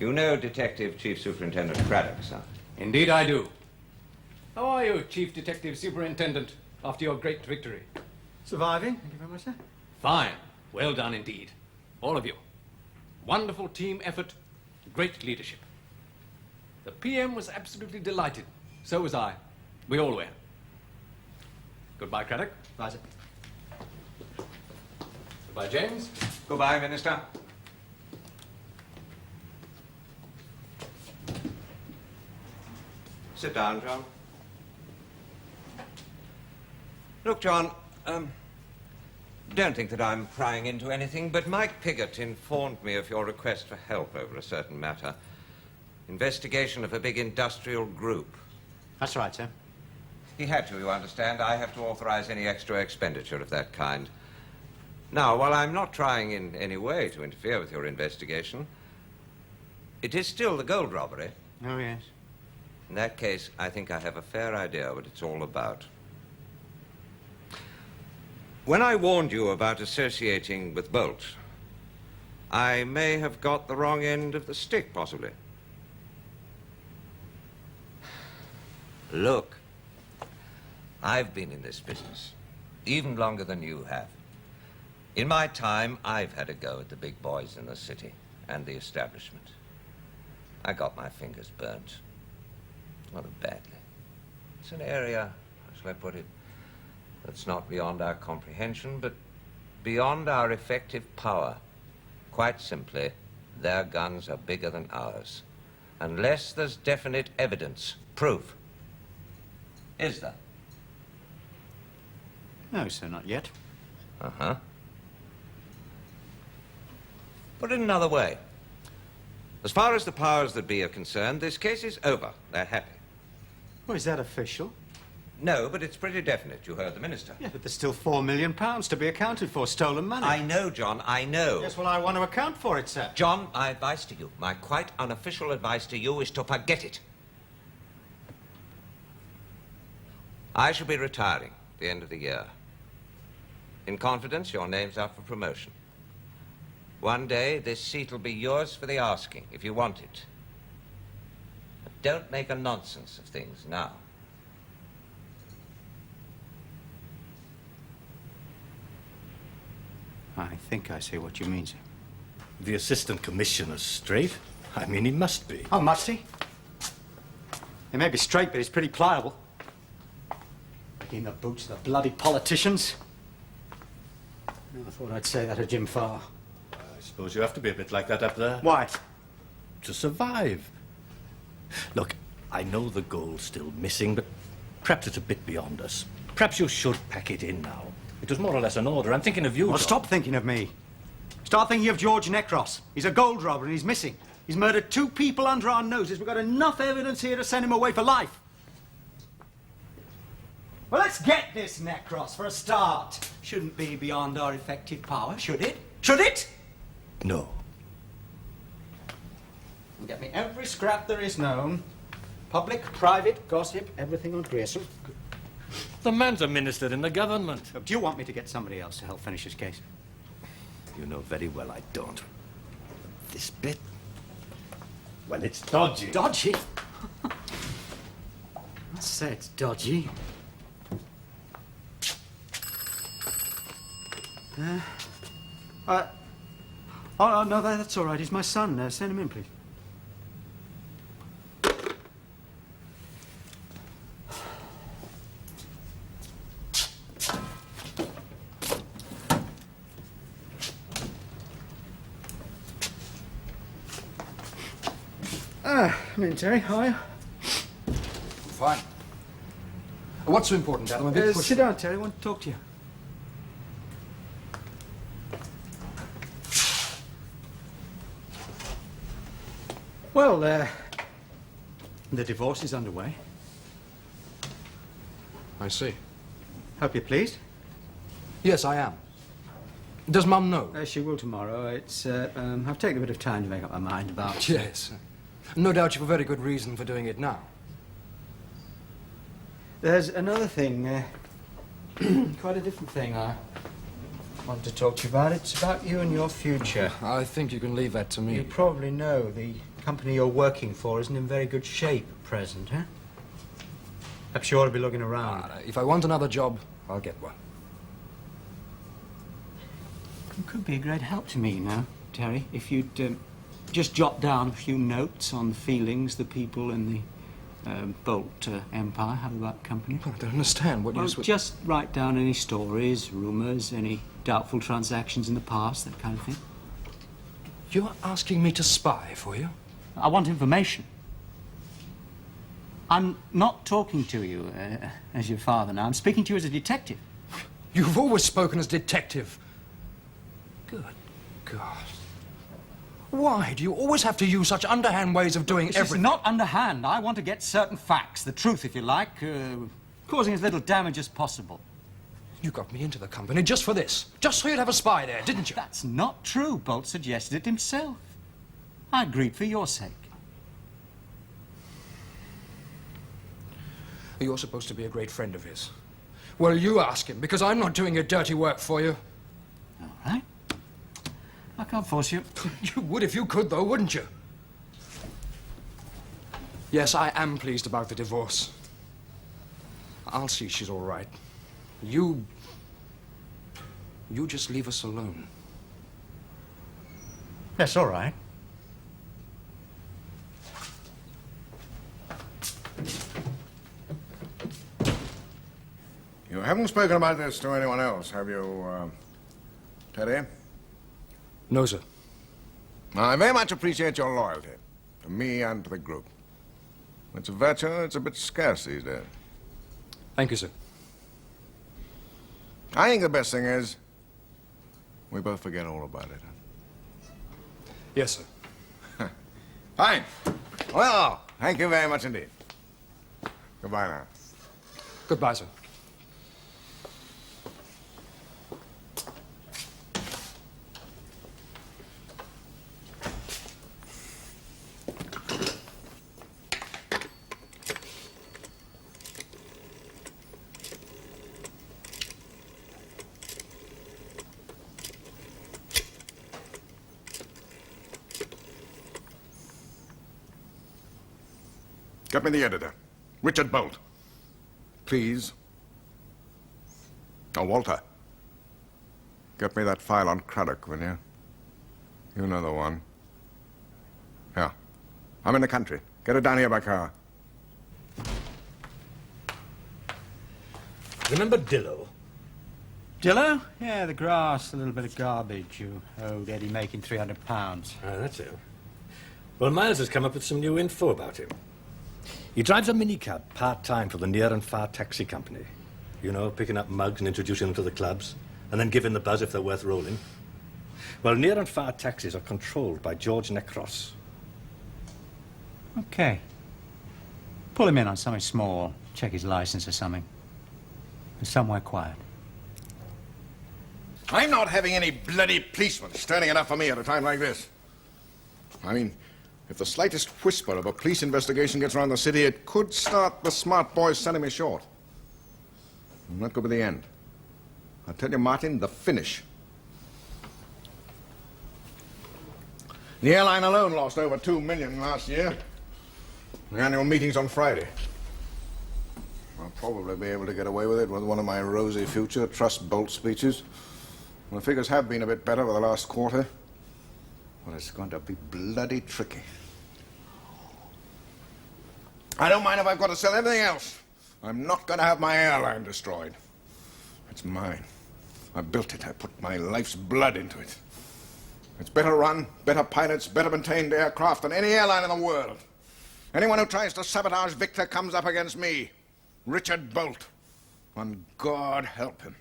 You know Detective Chief Superintendent Cradock, sir? Indeed I do. How are you, Chief Detective Superintendent, after your great victory? Surviving, thank you very much, sir. Fine. Well done indeed. All of you. Wonderful team effort, great leadership. The PM was absolutely delighted. So was I. We all were. Goodbye, Cradock. Bye, sir. Goodbye, James. Goodbye, Minister. Sit down, John. Look, John, don't think that I'm prying into anything, but Mike Piggott informed me of your request for help over a certain matter. Investigation of a big industrial group. That's right, sir. He had to, you understand. I have to authorize any extra expenditure of that kind. Now, while I'm not trying in any way to interfere with your investigation, it is still the gold robbery. Oh, yes. In that case, I think I have a fair idea what it's all about. When I warned you about associating with Bolt, I may have got the wrong end of the stick, possibly. Look, I've been in this business even longer than you have. In my time, I've had a go at the big boys in the city and the establishment. I got my fingers burnt. Rather badly. It's an area, how shall I put it, that's not beyond our comprehension, but beyond our effective power. Quite simply, their guns are bigger than ours. Unless there's definite evidence, proof. Is there? No, sir, not yet. Uh-huh. Put it another way. As far as the powers that be are concerned, this case is over. They're happy. Well, is that official? No, but it's pretty definite. You heard the minister. Yeah, but there's still £4 million to be accounted for, stolen money. I know, John, I know. Yes, well, I want to account for it, sir. John, my advice to you, my quite unofficial advice to you is to forget it. I shall be retiring at the end of the year. In confidence, your name's up for promotion. One day, this seat will be yours for the asking, if you want it. But don't make a nonsense of things now. I think I see what you mean, sir. The assistant commissioner's straight. I mean, he must be. Oh, must he? He may be straight, but he's pretty pliable. In the boots of the bloody politicians. No, I thought I'd say that of Jim Farr. I suppose you have to be a bit like that up there. Why? To survive. Look, I know the gold's still missing, but perhaps it's a bit beyond us. Perhaps you should pack it in now. It was more or less an order. I'm thinking of you, Well, John. stop thinking of me. Start thinking of George Necros. He's a gold robber and he's missing. He's murdered 2 people under our noses. We've got enough evidence here to send him away for life. Well, let's get this Necros for a start. Shouldn't be beyond our effective power, should it? Should it? No. Get me every scrap there is known. Public, private, gossip, everything on Grayson. The man's a minister in the government. Look, do you want me to get somebody else to help finish his case? You know very well I don't. This bit, well, it's dodgy. Dodgy? I say it's dodgy. Oh, no, that's all right. He's my son. Send him in, please. Come in, Terry. How are you? Fine. What's so important, Dad? I'm a bit pushy. Sit down, Terry. I want to talk to you. Well, the divorce is underway. I see. Hope you're pleased. Yes, I am. Does Mum know? She will tomorrow. I've taken a bit of time to make up my mind about... Yes. No doubt you've a very good reason for doing it now. There's another thing, quite a different thing I want to talk to you about. It's about you and your future. I think you can leave that to me. You probably know the The company you're working for isn't in very good shape at present, huh? Perhaps you ought to be looking around. If I want another job, I'll get one. It could be a great help to me, you know, Terry, if you'd just jot down a few notes on the feelings the people in the Bolt Empire have about the company. I don't understand what Well, you... just write down any stories, rumours, any doubtful transactions in the past, that kind of thing. You're asking me to spy for you? I want information. I'm not talking to you as your father now. I'm speaking to you as a detective. You've always spoken as detective. Good God. Why do you always have to use such underhand ways of doing everything? It's not underhand. I want to get certain facts, the truth, if you like, causing as little damage as possible. You got me into the company just for this. Just so you'd have a spy there, didn't you? That's not true. Bolt suggested it himself. I agreed for your sake. You're supposed to be a great friend of his. Well, you ask him, because I'm not doing your dirty work for you. All right. I can't force you. You would if you could, though, wouldn't you? Yes, I am pleased about the divorce. I'll see she's all right. You just leave us alone. That's all right. You haven't spoken about this to anyone else, have you, Teddy? No, sir. I very much appreciate your loyalty, to me and to the group. It's a virtue that's a bit scarce these days. Thank you, sir. I think the best thing is we both forget all about it. Yes, sir. Fine. Well, thank you very much indeed. Goodbye now. Goodbye, sir. Get me the editor, Richard Bolt. Please. Oh, Walter. Get me that file on Cradock, will you? You know the one. Yeah. I'm in the country. Get it down here by car. Remember Dillo? Dillo? Yeah, the grass, a little bit of garbage. You owed Eddie making £300. Ah, that's it. Well, Miles has come up with some new info about him. He drives a minicab part-time for the Near and Far Taxi Company. You know, picking up mugs and introducing them to the clubs, and then giving the buzz if they're worth rolling. Well, Near and Far Taxis are controlled by George Necros. Okay. Pull him in on something small. Check his license or something. And somewhere quiet. I'm not having any bloody policemen standing it up for me at a time like this. I mean, if the slightest whisper of a police investigation gets around the city, it could start the smart boys selling me short. And that could be the end. I'll tell you, Martin, the finish. The airline alone lost over $2 million last year. The annual meeting's on Friday. I'll probably be able to get away with it with one of my rosy future trust Bolt speeches. The figures have been a bit better for the last quarter. Well, it's going to be bloody tricky. I don't mind if I've got to sell everything else. I'm not going to have my airline destroyed. It's mine. I built it. I put my life's blood into it. It's better run, better pilots, better maintained aircraft than any airline in the world. Anyone who tries to sabotage Victor comes up against me, Richard Bolt. And God help him.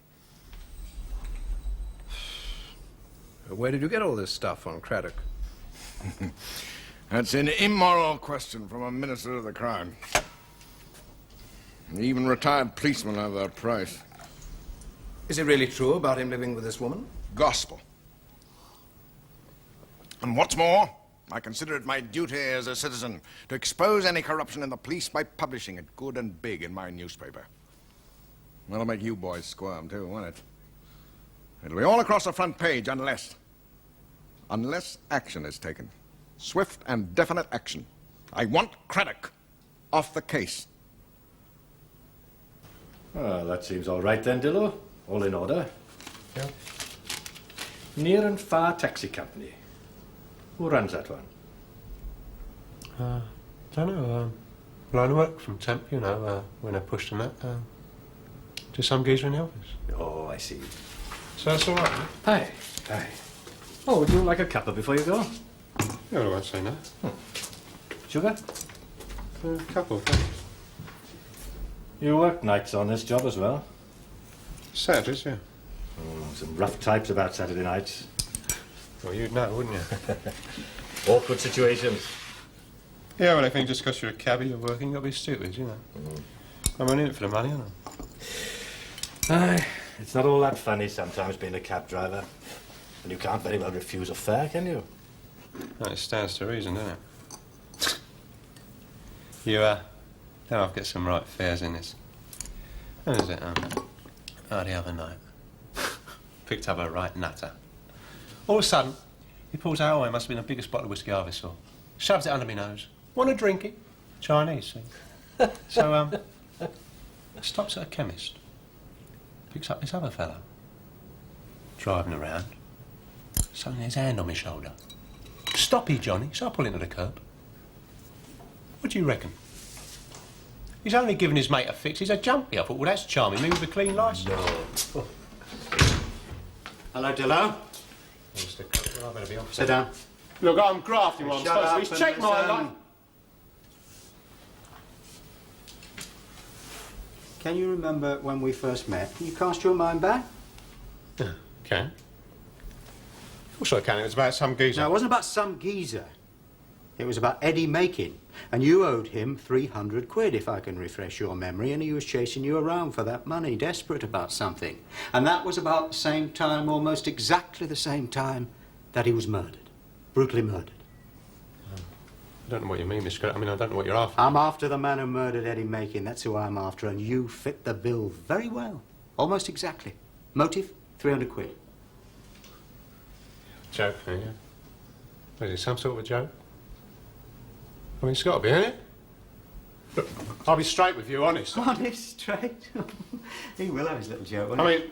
Where did you get all this stuff on Cradock? That's an immoral question from a minister of the crown. Even retired policemen have their price. Is it really true about him living with this woman? Gospel. And what's more, I consider it my duty as a citizen to expose any corruption in the police by publishing it good and big in my newspaper. That'll make you boys squirm too, won't it? It'll be all across the front page unless action is taken. Swift and definite action. I want Cradock off the case. Well, that seems all right then, Dillo. All in order. Yeah. Near and Far Taxi Company. Who runs that one? Don't know. Line of work from temp, you know, when I pushed on that. Just some geezer in the office. Oh, I see. So that's all right, huh? Hey, hey. Oh, would you like a cuppa before you go? No, I won't say no. Sugar? A couple, thanks. You work nights on this job as well? Saturdays, yeah. Some rough types about Saturday nights. Well, you'd know, wouldn't you? Awkward situations. Yeah, well, I think just because you're a cabbie, you're working, you've got to be stupid, you know. I'm only in it for the money, aren't I? Aye, it's not all that funny sometimes being a cab driver. And you can't very well refuse a fare, can you? No, it stands to reason, doesn't it? You, now I've got some right fares in this. When is it? The other night. Picked up a right nutter. All of a sudden, he pulls out, it must have been the biggest bottle of whiskey I ever saw. Shoves it under my nose. Want to drink it? Chinese, see? So, stops at a chemist. Picks up this other fellow. Driving around. Suddenly his hand on my shoulder. Stoppy, Johnny. So I pull into the curb. What do you reckon? He's only given his mate a fix. He's a jumpy. I thought, well, that's charming. Me with a clean licence. Oh. Hello, Dillo. Well, I better be off. Sit down. Look, I'm grafting what I'm Shut supposed to. up He's and checked my listen. life. Can you remember when we first met? Can you cast your mind back? Can? Of course I can. It was about some geezer. No, it wasn't about some geezer. It was about Eddie Makin. And you owed him 300 quid, if I can refresh your memory, and he was chasing you around for that money, desperate about something. And that was about the same time, almost exactly the same time, that he was murdered. Brutally murdered. I don't know what you mean, Miss Cradock. I mean, I don't know what you're after. I'm after the man who murdered Eddie Makin. That's who I'm after, and you fit the bill very well. Almost exactly. Motive, 300 quid. Joke, yeah. Is it some sort of a joke? I mean, it's got to be, isn't it? Look, I'll be straight with you, honest. Honest, straight. He will have his little joke, won't I he? mean,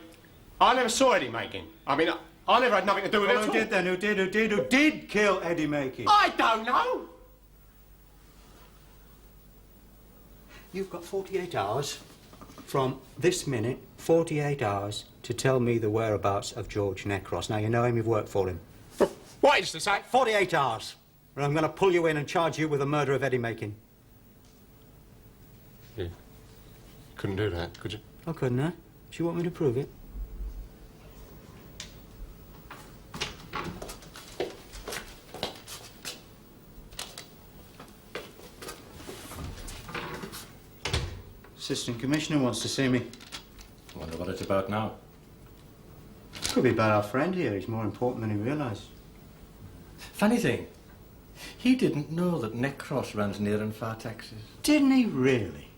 I never saw Eddie Makin. I mean, I never had nothing to do with it Well, at who all. did then? Who did kill Eddie Makin? I don't know. You've got 48 hours from this minute, 48 hours, to tell me the whereabouts of George Necros. Now, you know him, you've worked for him. What is this, eh? 48 hours, or I'm going to pull you in and charge you with the murder of Eddie Makin. You couldn't do that, could you? I couldn't, huh? Do you want me to prove it? Assistant Commissioner wants to see me. Wonder what it's about now. Could be about our friend here. He's more important than he realised. Funny thing, he didn't know that Necros runs near and far taxis. Didn't he really?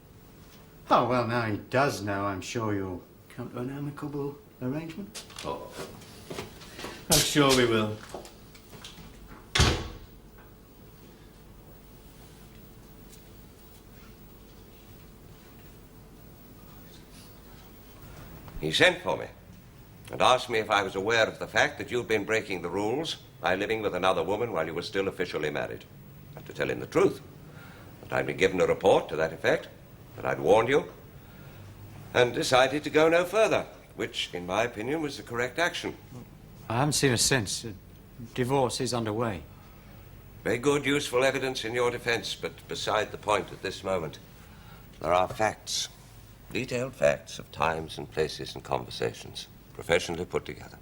Oh, well, now he does know. I'm sure you'll come to an amicable arrangement. Oh, I'm sure we will. He sent for me and asked me if I was aware of the fact that you'd been breaking the rules by living with another woman while you were still officially married. And to tell him the truth, that I'd been given a report to that effect, that I'd warned you, and decided to go no further, which, in my opinion, was the correct action. I haven't seen her since. Divorce is underway. Very good, useful evidence in your defense, but beside the point at this moment. There are facts, detailed facts of times and places and conversations, professionally put together.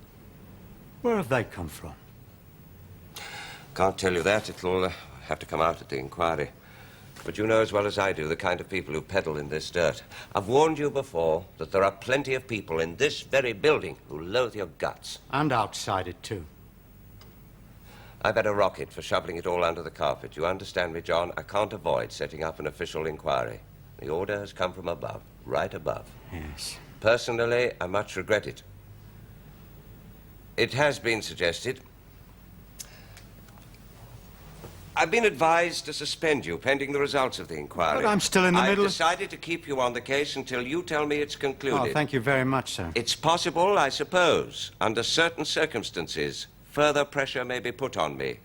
Where have they come from? Can't tell you that. It'll have to come out at the inquiry. But you know as well as I do the kind of people who peddle in this dirt. I've warned you before that there are plenty of people in this very building who loathe your guts. And outside it, too. I've had a rocket for shoveling it all under the carpet. You understand me, John? I can't avoid setting up an official inquiry. The order has come from above, right above. Yes. Personally, I much regret it. It has been suggested I've been advised to suspend you pending the results of the inquiry. But I'm still in the middle I've of... decided to keep you on the case until you tell me it's concluded. Oh, thank you very much, sir. It's possible, I suppose, under certain circumstances, further pressure may be put on me,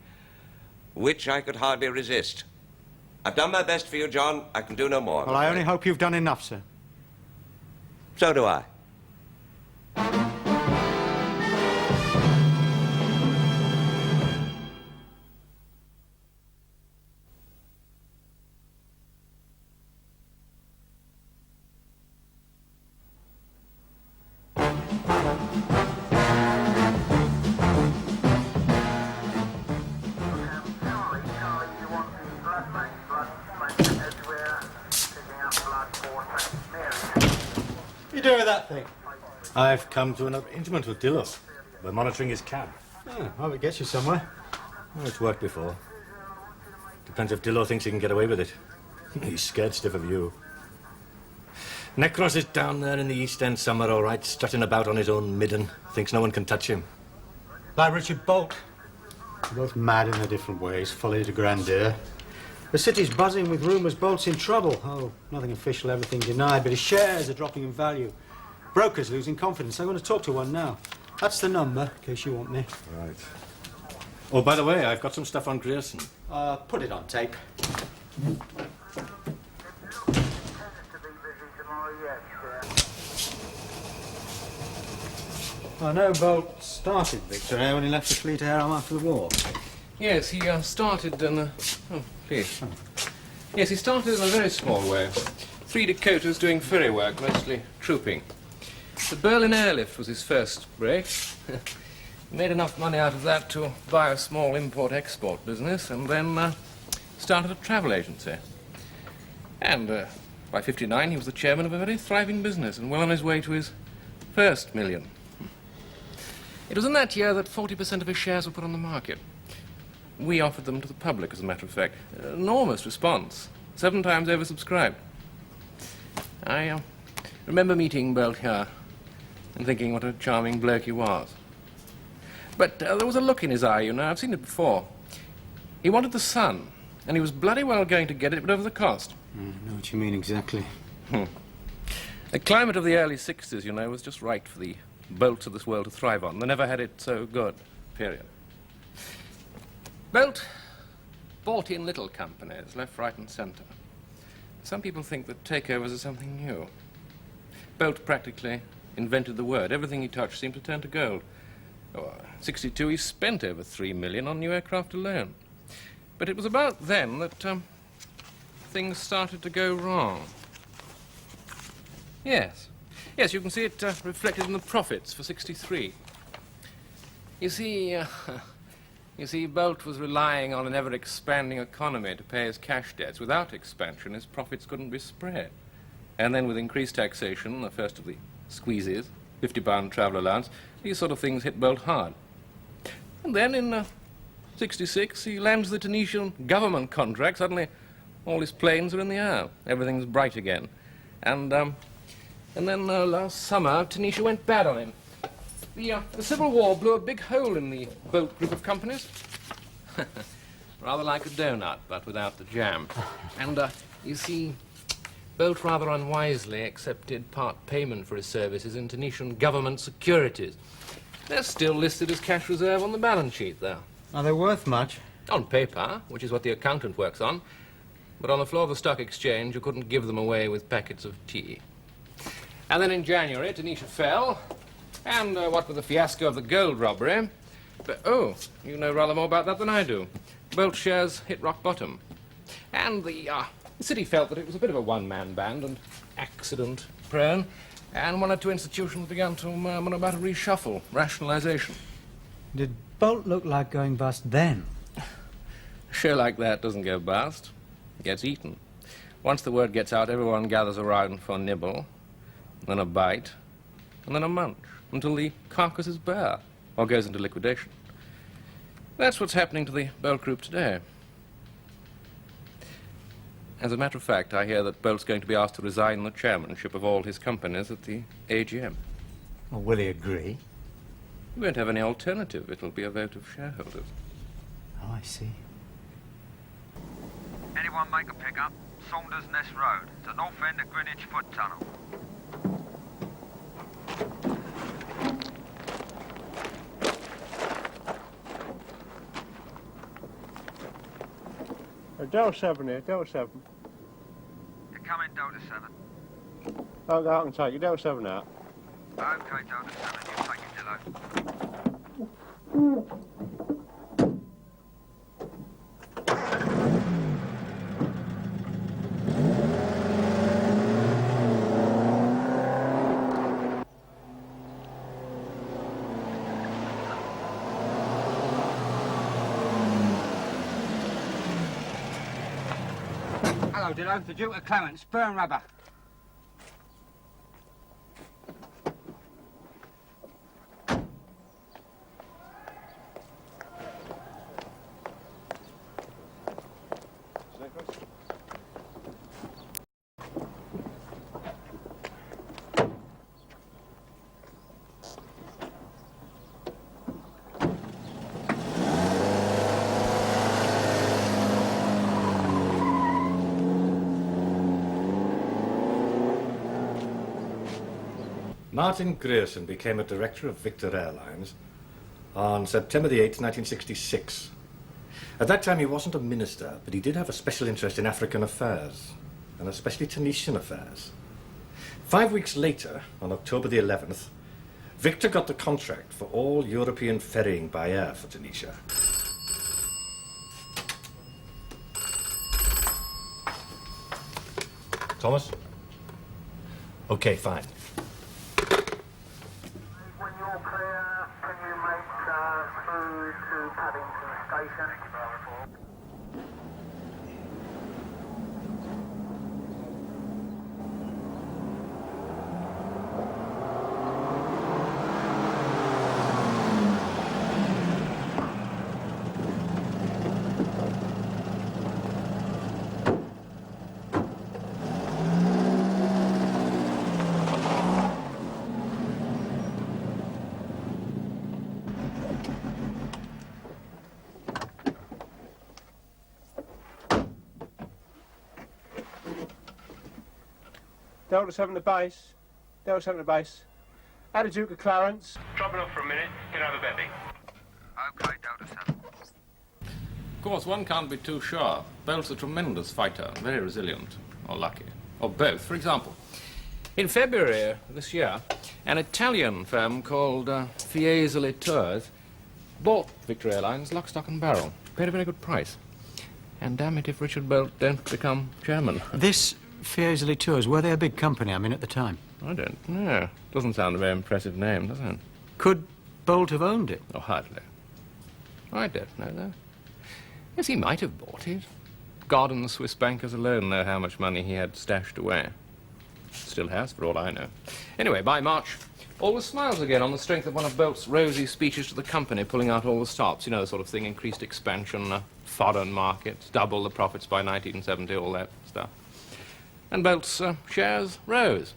which I could hardly resist. I've done my best for you, John. I can do no more. Well, I only hope you've done enough, sir. So do I. You doing with that thing? I've come to an arrangement with Dillo. We're monitoring his cab. Oh, hope it gets you somewhere. Well, it's worked before. Depends if Dillo thinks he can get away with it. He's scared stiff of you. Necros is down there in the East End somewhere, all right, strutting about on his own midden. Thinks no one can touch him. Like Richard Bolt. They're both mad in their different ways, folly to grandeur. The city's buzzing with rumours Bolt's in trouble. Oh, nothing official, everything denied, but his shares are dropping in value. Brokers losing confidence. I'm going to talk to one now. That's the number, in case you want me. Right. Oh, by the way, I've got some stuff on Grierson. Put it on tape. I know Bolt started Victor Air when he left the Fleet Air Arm after the war. Yes, he started in a... Oh, please. Yes, he started in a very small way. 3 Dakotas doing ferry work, mostly trooping. The Berlin airlift was his first break. He made enough money out of that to buy a small import-export business and then started a travel agency. And by '59 he was the chairman of a very thriving business and well on his way to his first million. It was in that year that 40% of his shares were put on the market. We offered them to the public, as a matter of fact. Enormous response. 7 times oversubscribed. I remember meeting Bolt here and thinking what a charming bloke he was. But there was a look in his eye, you know. I've seen it before. He wanted the sun, and he was bloody well going to get it, whatever the cost. I know what you mean exactly. The climate of the early 60s, you know, was just right for the Bolts of this world to thrive on. They never had it so good, period. Bolt bought in little companies, left, right, and centre. Some people think that takeovers are something new. Bolt practically invented the word. Everything he touched seemed to turn to gold. Oh, 62, he spent over $3 million on new aircraft alone. But it was about then that things started to go wrong. Yes. Yes, you can see it reflected in the profits for 63. You see, Bolt was relying on an ever-expanding economy to pay his cash debts. Without expansion, his profits couldn't be spread. And then with increased taxation, the first of the squeezes, £50 travel allowance, these sort of things hit Bolt hard. And then in 66, he lands the Tunisian government contract. Suddenly, all his planes are in the air. Everything's bright again. And then last summer, Tunisia went bad on him. The Civil War blew a big hole in the Bolt group of companies. Rather like a donut, but without the jam. And, you see, Bolt rather unwisely accepted part payment for his services in Tunisian government securities. They're still listed as cash reserve on the balance sheet, though. Are they worth much? On paper, which is what the accountant works on. But on the floor of the stock exchange, you couldn't give them away with packets of tea. And then in January, Tunisia fell. And what with the fiasco of the gold robbery... But, oh, you know rather more about that than I do. Bolt shares hit rock bottom. And the city felt that it was a bit of a one-man band and accident-prone. And 1 or 2 institutions began to murmur about a reshuffle, rationalization. Did Bolt look like going bust then? A show like that doesn't go bust. It gets eaten. Once the word gets out, everyone gathers around for a nibble, then a bite, and then a munch, until the carcass is bare, or goes into liquidation. That's what's happening to the Bolt Group today. As a matter of fact, I hear that Bolt's going to be asked to resign the chairmanship of all his companies at the AGM. Well, will he agree? He won't have any alternative. It'll be a vote of shareholders. Oh, I see. 21 make a pickup, Saunders Nest Road, to north end of Greenwich Foot Tunnel. Delta 7 here, Delta 7. You're coming, Delta 7. Okay, I can take you, Delta 7 out. Okay, Delta 7, you take your Dillo. Hello, Dillo. The Duke of Clarence, burn rubber. Martin Grierson became a director of Victor Airlines on September the 8th, 1966. At that time, he wasn't a minister, but he did have a special interest in African affairs, and especially Tunisian affairs. 5 weeks later, on October the 11th, Victor got the contract for all European ferrying by air for Tunisia. Thomas? Okay, fine. When you're clear, can you make through to Paddington Station? Delta 7 to base. Delta 7 to base. Add a Duke of Clarence. Drop it off for a minute. Get out of the bevy. Okay, Delta 7. Of course, one can't be too sure. Bolt's a tremendous fighter, very resilient, or lucky, or both. For example, in February this year, an Italian firm called Fiesole Tours bought Victor Airlines lock, stock and barrel. Paid a very good price. And damn it if Richard Bolt don't become chairman. This Fiesole Tours, were they a big company, I mean, at the time? I don't know. Doesn't sound a very impressive name, does it? Could Bolt have owned it? Oh, hardly. I don't know, though. Yes, he might have bought it. God and the Swiss bankers alone know how much money he had stashed away. Still has, for all I know. Anyway, by March, all was smiles again on the strength of one of Bolt's rosy speeches to the company, pulling out all the stops. You know, the sort of thing, increased expansion, foreign markets, double the profits by 1970, all that stuff. And Bolt's shares rose.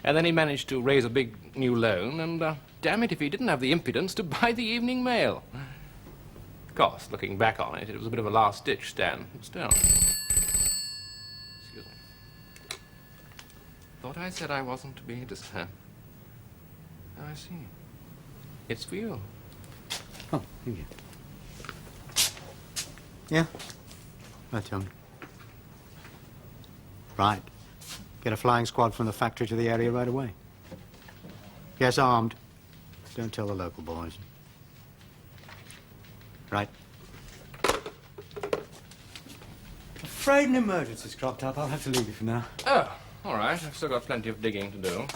And then he managed to raise a big new loan, and damn it if he didn't have the impudence to buy the Evening Mail. Of course, looking back on it, it was a bit of a last-ditch stand. Still. Excuse me. Thought I said I wasn't to be disturbed. Oh, I see. It's for you. Oh, thank you. Yeah? Right, Tom. Right. Get a flying squad from the factory to the area right away. Yes, armed. Don't tell the local boys. Right. Afraid an emergency's cropped up. I'll have to leave you for now. Oh, all right. I've still got plenty of digging to do.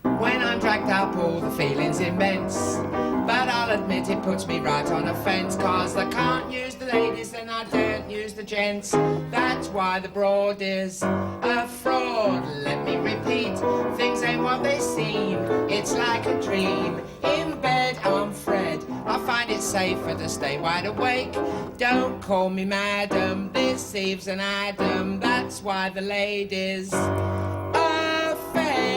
When I'm dragged up, all the feeling's immense. But I'll admit it puts me right on a fence, 'cause I can't use the ladies and I don't use the gents. That's why the broad is a fraud. Let me repeat, things ain't what they seem. It's like a dream. In bed, I'm Fred. I find it safer to stay wide awake. Don't call me madam, this Eve's an Adam. That's why the ladies are fake.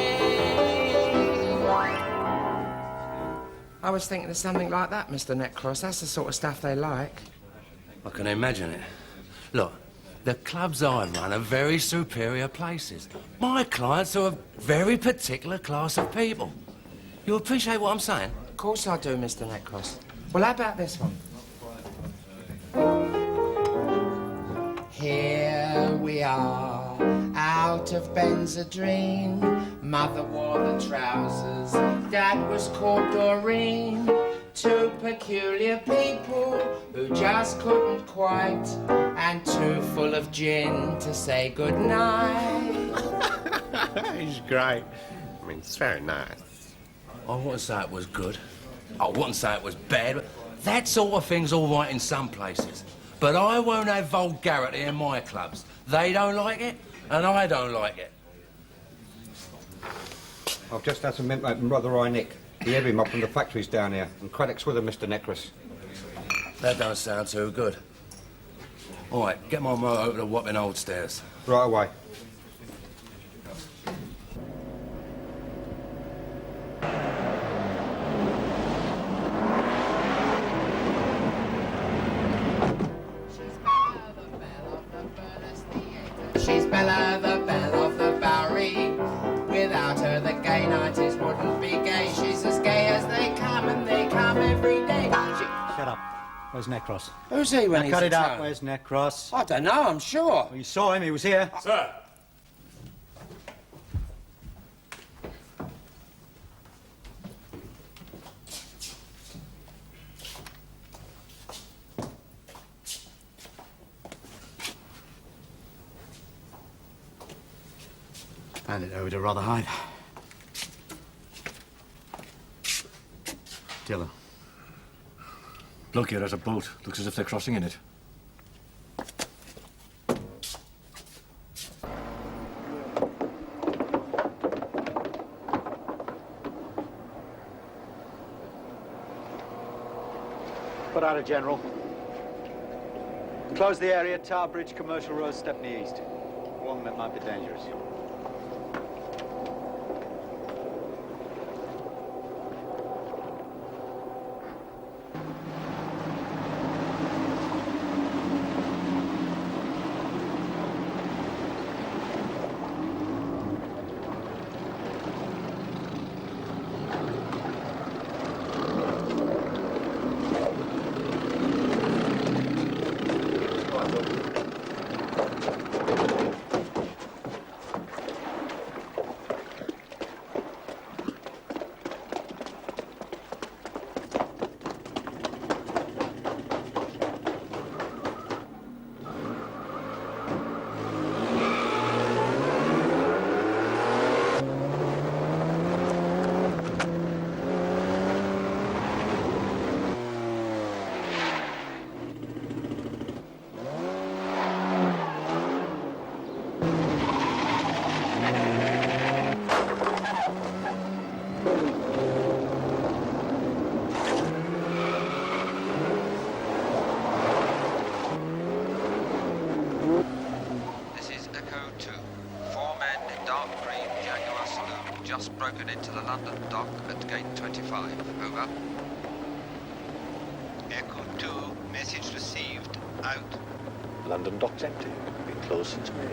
I was thinking of something like that, Mr. Neckcross. That's the sort of stuff they like. I can imagine it. Look, the clubs I run are very superior places. My clients are a very particular class of people. You appreciate what I'm saying? Of course I do, Mr. Neckcross. Well, how about this one? Here we are, out of Benzedrine. Mother wore the trousers, Dad was called Doreen. Two peculiar people who just couldn't quite, and too full of gin to say goodnight. He's great. I mean, it's very nice. I wouldn't say it was good. I wouldn't say it was bad. But that sort of thing's all right in some places. But I won't have vulgarity in my clubs. They don't like it, and I don't like it. I've just had some mint mate from Brother Roy Nick. The heavy mop from the factories down here, and Cradock's with him, Mr. Neckcross. That don't sound too good. All right, get my motor over the whopping old stairs. Right away. She's Bella, the belle of the Bowery. Without her, the gay 90s wouldn't be gay. She's as gay as they come, and they come every day. Shut up. Where's Neckcross? Who's he when Now he's cut at it out. home? Where's Neckcross? I don't know, I'm sure. Well, you saw him. He was here. Sir! Hand it over to Rotherhithe. Tiller. Look, here, there's a boat. Looks as if they're crossing in it. Put out a general. Close the area, Tower Bridge, Commercial Road, Stepney East. Warn them it might be dangerous. Just broken into the London dock at gate 25. Over. Echo 2, message received. Out. London dock's empty. Been closed since May.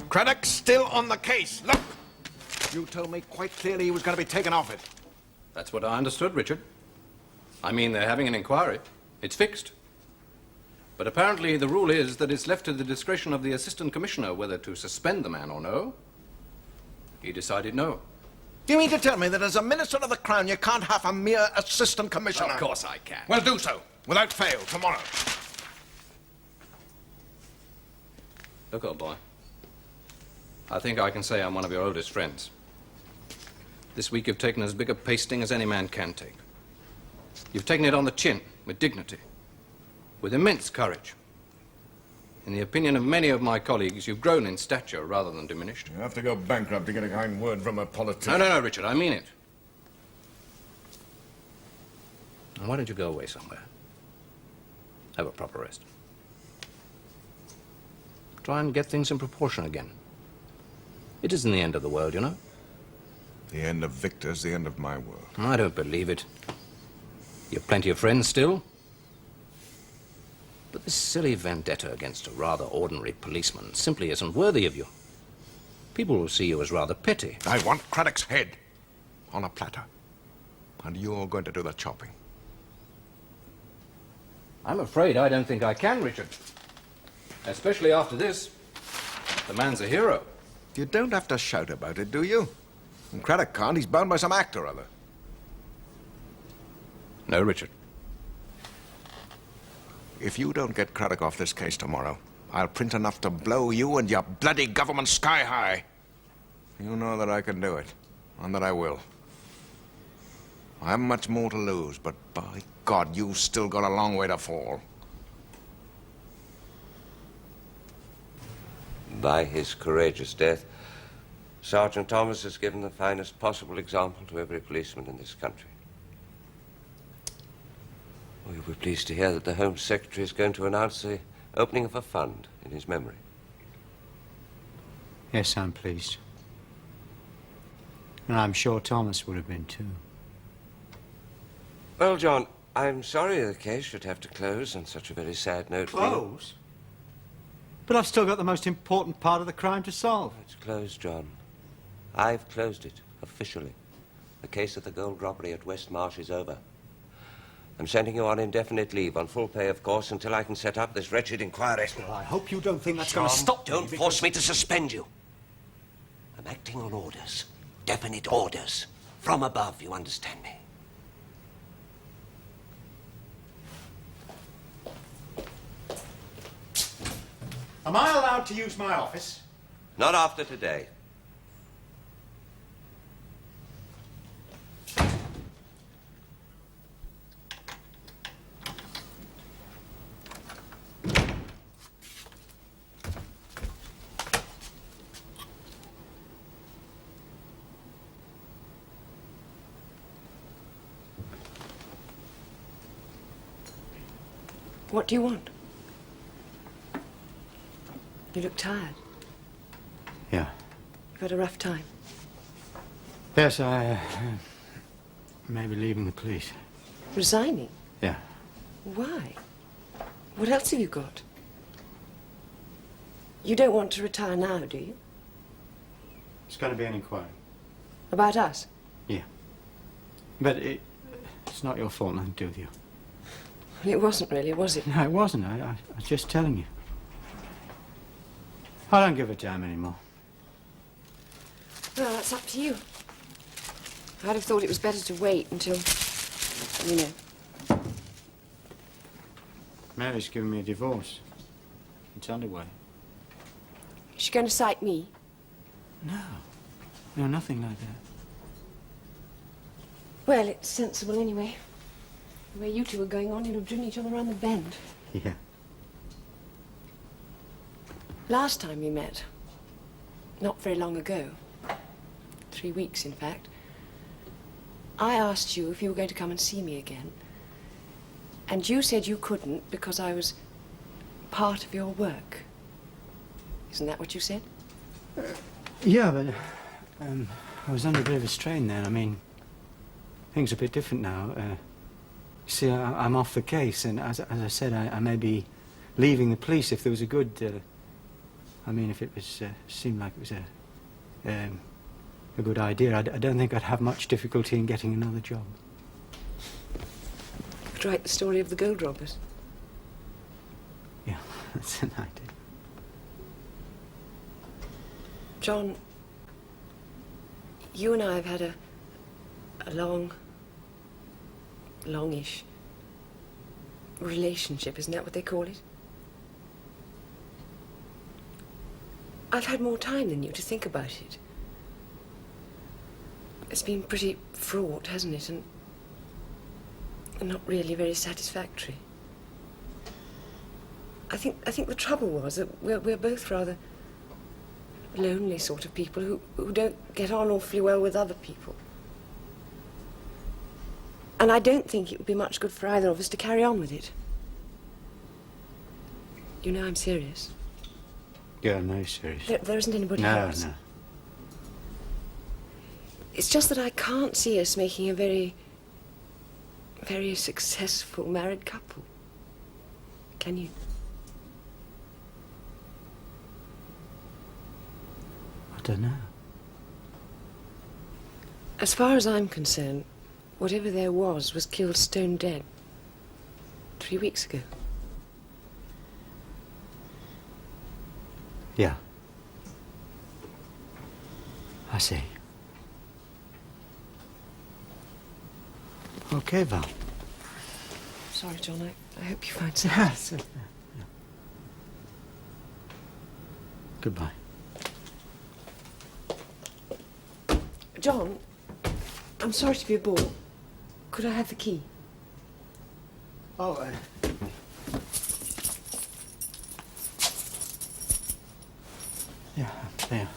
Cradock's still on the case. Look! You told me quite clearly he was going to be taken off it. That's what I understood, Richard. I mean, they're having an inquiry. It's fixed. But apparently the rule is that it's left to the discretion of the Assistant Commissioner whether to suspend the man or no. He decided no. Do you mean to tell me that as a Minister of the Crown you can't have a mere Assistant Commissioner? Of course I can. Well, do so, without fail, tomorrow. Look, old boy. I think I can say I'm one of your oldest friends. This week you've taken as big a pasting as any man can take. You've taken it on the chin, with dignity, with immense courage. In the opinion of many of my colleagues, you've grown in stature rather than diminished. You have to go bankrupt to get a kind word from a politician. No, Richard, I mean it. Now, why don't you go away somewhere? Have a proper rest. Try and get things in proportion again. It isn't the end of the world, you know. The end of Victor's the end of my world. I don't believe it. You've plenty of friends still. But this silly vendetta against a rather ordinary policeman simply isn't worthy of you. People will see you as rather petty. I want Cradock's head on a platter. And you're going to do the chopping. I'm afraid I don't think I can, Richard. Especially after this. The man's a hero. You don't have to shout about it, do you? And Cradock can't. He's bound by some act or other. No, Richard. If you don't get Cradock off this case tomorrow, I'll print enough to blow you and your bloody government sky high. You know that I can do it, and that I will. I haven't much more to lose, but by God, you've still got a long way to fall. By his courageous death, Sergeant Thomas has given the finest possible example to every policeman in this country. You'll be pleased to hear that the Home Secretary is going to announce the opening of a fund in his memory. Yes, I'm pleased. And I'm sure Thomas would have been too. Well, John, I'm sorry the case should have to close on such a very sad note. Close? But I've still got the most important part of the crime to solve. It's closed, John. I've closed it, officially. The case of the gold robbery at West Marsh is over. I'm sending you on indefinite leave, on full pay, of course, until I can set up this wretched inquiry. Well, I hope you don't think that's John, going to stop me. Don't force me to suspend you. I'm acting on orders. Definite orders. From above, you understand me? Am I allowed to use my office? Not after today. What do you want? You look tired. Yeah. You've had a rough time. Yes, I may be leaving the police. Resigning? Yeah. Why? What else have you got? You don't want to retire now, do you? It's going to be an inquiry. About us? Yeah. But it's not your fault, nothing to do with you. Well, it wasn't really, was it? No, it wasn't. I was just telling you. I don't give a damn anymore. Well, that's up to you. I'd have thought it was better to wait until, you know. Mary's given me a divorce. It's underway. Is she going to cite me? No. No, nothing like that. Well, it's sensible anyway. The way you two were going on, you'd have driven each other around the bend. Yeah. Last time we met, not very long ago, 3 weeks in fact, I asked you if you were going to come and see me again. And you said you couldn't because I was part of your work. Isn't that what you said? Yeah, but I was under a bit of a strain then. I mean, things are a bit different now. See, I'm off the case, and as I said, I may be leaving the police if there was a good I mean, if it was seemed like it was a good idea, I don't think I'd have much difficulty in getting another job. You could write the story of the gold robbers. Yeah, that's an idea. John, you and I have had a longish relationship, isn't that what they call it? I've had more time than you to think about it. It's been pretty fraught, hasn't it? And not really very satisfactory. I think the trouble was that we're both rather lonely sort of people who don't get on awfully well with other people. And I don't think it would be much good for either of us to carry on with it. You know I'm serious. Yeah, no, seriously. There isn't anybody else. No. It's just that I can't see us making a very successful married couple. Can you? I don't know. As far as I'm concerned, whatever there was killed stone dead 3 weeks ago. Yeah. I see. Okay, Val. Sorry, John, I hope you find something. Yeah. Goodbye. John, I'm sorry to be a bore. Could I have the key? Oh, yeah, there.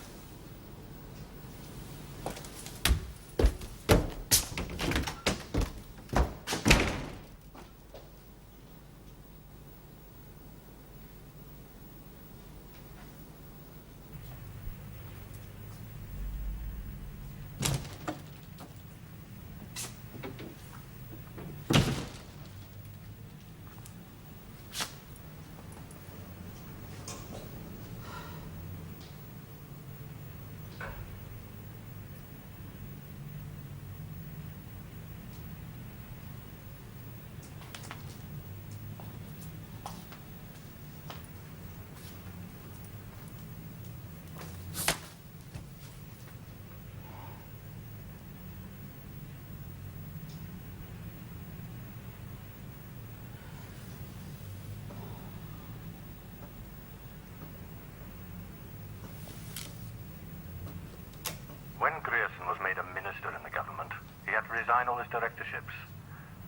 When Grierson was made a minister in the government, he had to resign all his directorships.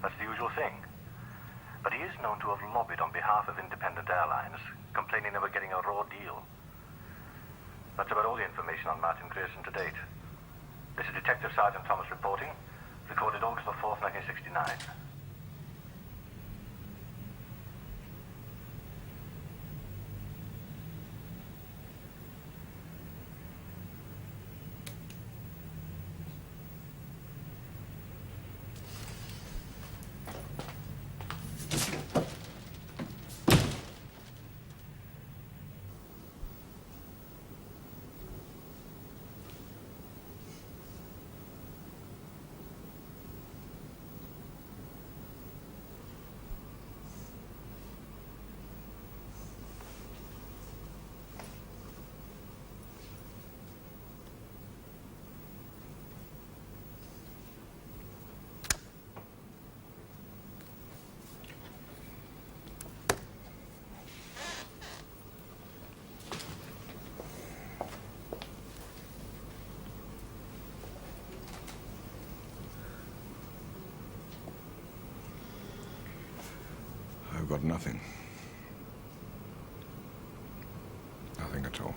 That's the usual thing. But he is known to have lobbied on behalf of independent airlines, complaining they were getting a raw deal. That's about all the information on Martin Grierson to date. This is Detective Sergeant Thomas reporting, recorded August the 4th, 1969. I've got nothing. Nothing at all.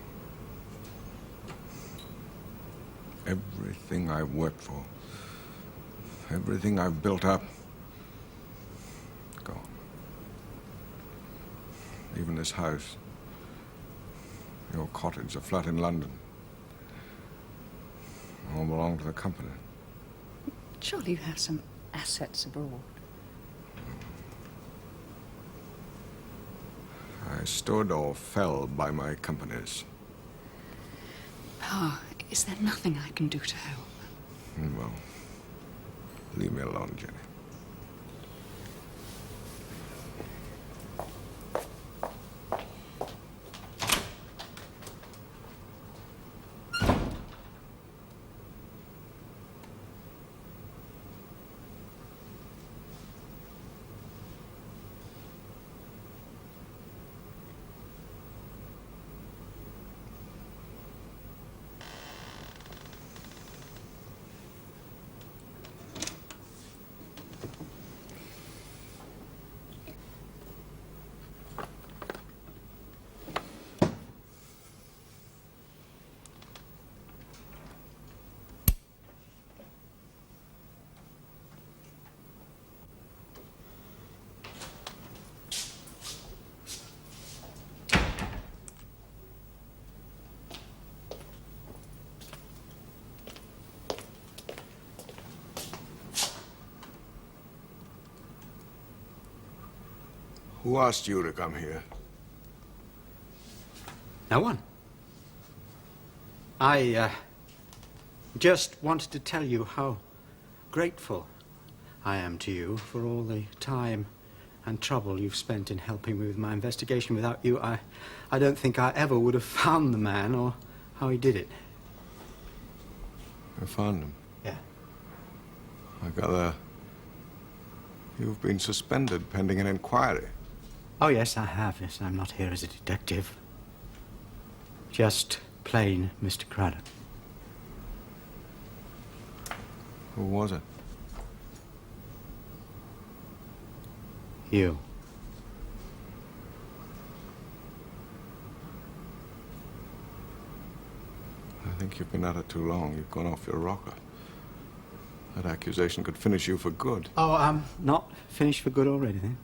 Everything I've worked for, everything I've built up, gone. Even this house, your cottage, the flat in London, all belong to the company. Surely you have some assets abroad. I stood or fell by my companies. Oh, is there nothing I can do to help? Well, leave me alone, Jenny. Who asked you to come here? No one. I just wanted to tell you how grateful I am to you for all the time and trouble you've spent in helping me with my investigation. Without you, I don't think I ever would have found the man or how he did it. I found him. Yeah. I gather you've been suspended pending an inquiry. Oh, yes, I have. Yes, I'm not here as a detective. Just plain Mr. Cradock. Who was it? You. I think you've been at it too long. You've gone off your rocker. That accusation could finish you for good. Oh, I'm not finished for good already, then?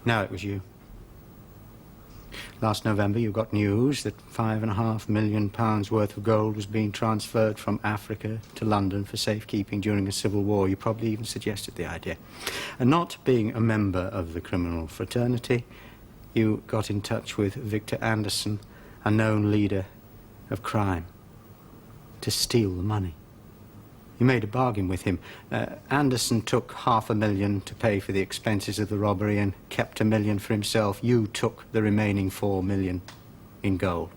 No, it was you. Last November, you got news that £5.5 million worth of gold was being transferred from Africa to London for safekeeping during a civil war. You probably even suggested the idea. And not being a member of the criminal fraternity, you got in touch with Victor Anderson, a known leader of crime, to steal the money. You made a bargain with him. Anderson took £500,000 to pay for the expenses of the robbery and kept $1 million for himself. You took the remaining $4 million in gold.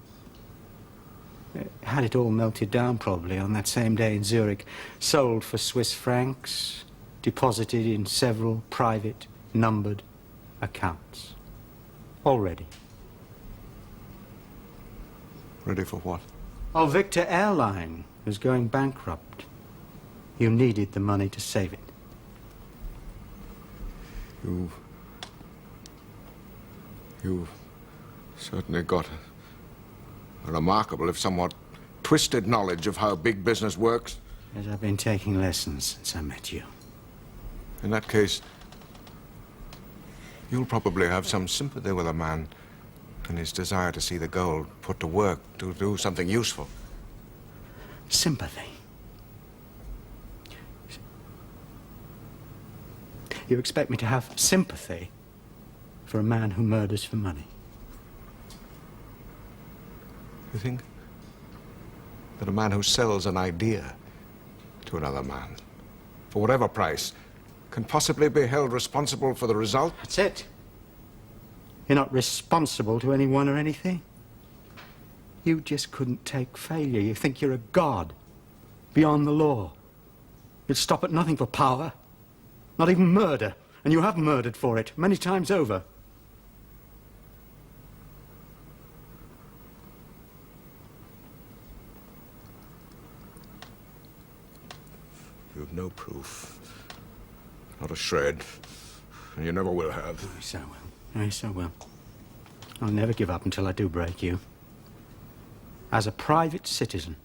Had it all melted down, probably, on that same day in Zurich. Sold for Swiss francs, deposited in several private, numbered accounts. All ready. Ready for what? Oh, Victor Airline was going bankrupt. You needed the money to save it. You've certainly got a remarkable, if somewhat twisted knowledge of how big business works. Yes, I've been taking lessons since I met you. In that case, you'll probably have some sympathy with a man in his desire to see the gold put to work, to do something useful. Sympathy? You expect me to have sympathy for a man who murders for money? You think that a man who sells an idea to another man, for whatever price, can possibly be held responsible for the result? That's it. You're not responsible to anyone or anything. You just couldn't take failure. You think you're a god, beyond the law. You'd stop at nothing for power. Not even murder. And you have murdered for it, many times over. You've no proof. Not a shred. And you never will have. I so will. I so will. I'll never give up until I do break you. As a private citizen.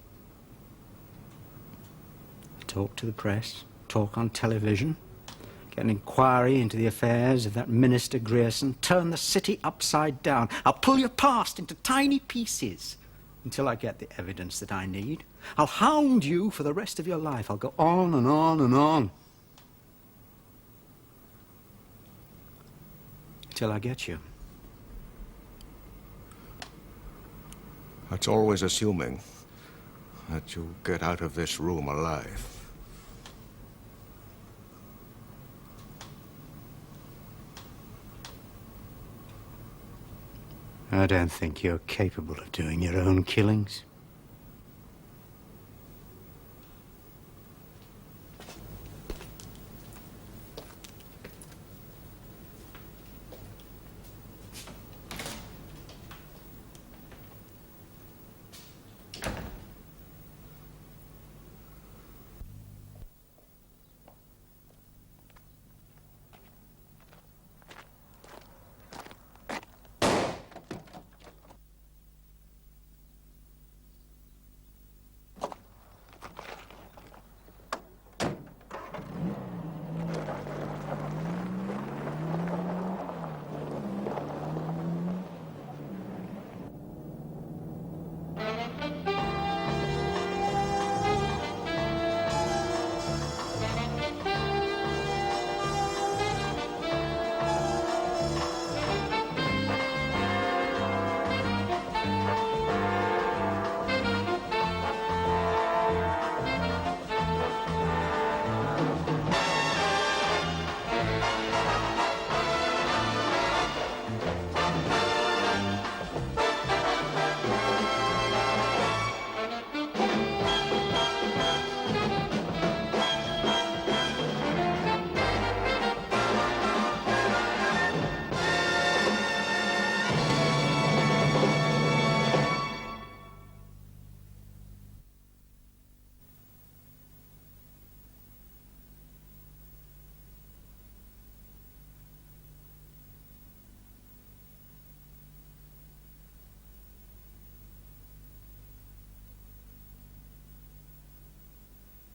Talk to the press. Talk on television. Get an inquiry into the affairs of that Minister Grierson. Turn the city upside down. I'll pull your past into tiny pieces until I get the evidence that I need. I'll hound you for the rest of your life. I'll go on and on and on. Till I get you. That's always assuming that you get out of this room alive. I don't think you're capable of doing your own killings.